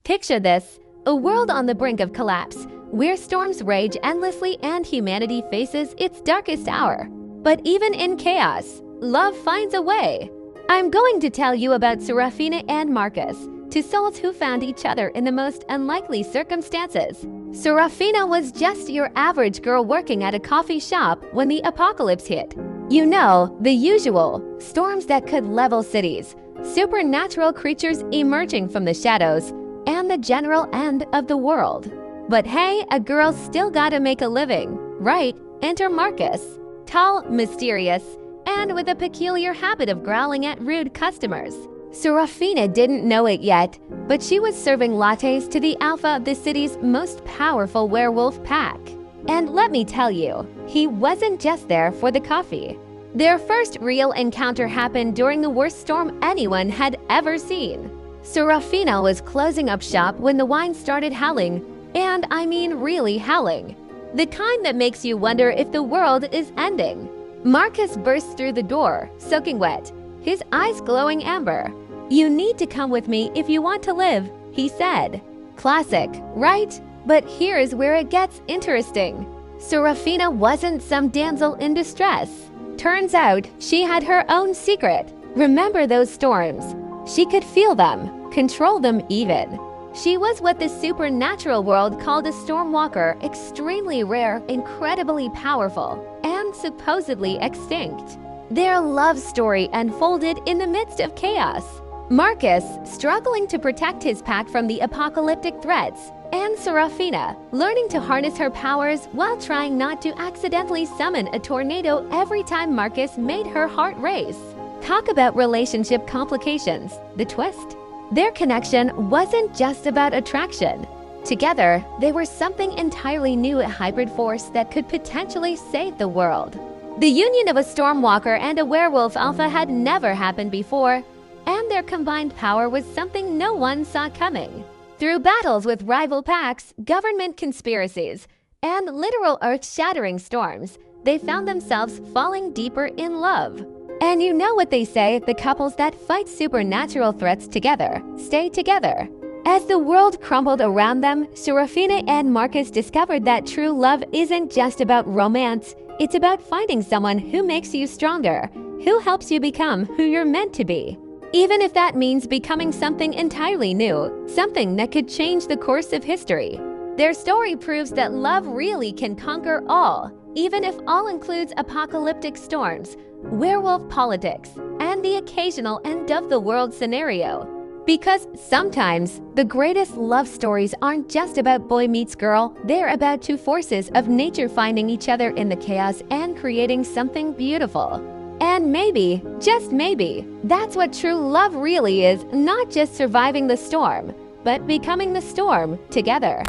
Picture this, a world on the brink of collapse, where storms rage endlessly and humanity faces its darkest hour. But even in chaos, love finds a way. I'm going to tell you about Serafina and Marcus, two souls who found each other in the most unlikely circumstances. Serafina was just your average girl working at a coffee shop when the apocalypse hit. You know, the usual, storms that could level cities, supernatural creatures emerging from the shadows, and the general end of the world. But hey, a girl still gotta make a living, right? Enter Marcus, tall, mysterious, and with a peculiar habit of growling at rude customers. Serafina didn't know it yet, but she was serving lattes to the alpha of the city's most powerful werewolf pack. And let me tell you, he wasn't just there for the coffee. Their first real encounter happened during the worst storm anyone had ever seen. Serafina was closing up shop when the wine started howling, and I mean really howling. The kind that makes you wonder if the world is ending. Marcus burst through the door, soaking wet, his eyes glowing amber. "You need to come with me if you want to live," he said. Classic, right? But here's where it gets interesting. Serafina wasn't some damsel in distress. Turns out she had her own secret. Remember those storms? She could feel them, control them even. She was what the supernatural world called a stormwalker, extremely rare, incredibly powerful, and supposedly extinct. Their love story unfolded in the midst of chaos. Marcus, struggling to protect his pack from the apocalyptic threats, and Serafina, learning to harness her powers while trying not to accidentally summon a tornado every time Marcus made her heart race. Talk about relationship complications, the twist. Their connection wasn't just about attraction. Together, they were something entirely new, a hybrid force that could potentially save the world. The union of a stormwalker and a werewolf alpha had never happened before, and their combined power was something no one saw coming. Through battles with rival packs, government conspiracies, and literal earth-shattering storms, they found themselves falling deeper in love. And you know what they say, the couples that fight supernatural threats together stay together. As the world crumbled around them, Serafina and Marcus discovered that true love isn't just about romance, it's about finding someone who makes you stronger, who helps you become who you're meant to be. Even if that means becoming something entirely new, something that could change the course of history. Their story proves that love really can conquer all, even if all includes apocalyptic storms, werewolf politics, and the occasional end-of-the-world scenario. Because sometimes, the greatest love stories aren't just about boy meets girl, they're about two forces of nature finding each other in the chaos and creating something beautiful. And maybe, just maybe, that's what true love really is, not just surviving the storm, but becoming the storm together.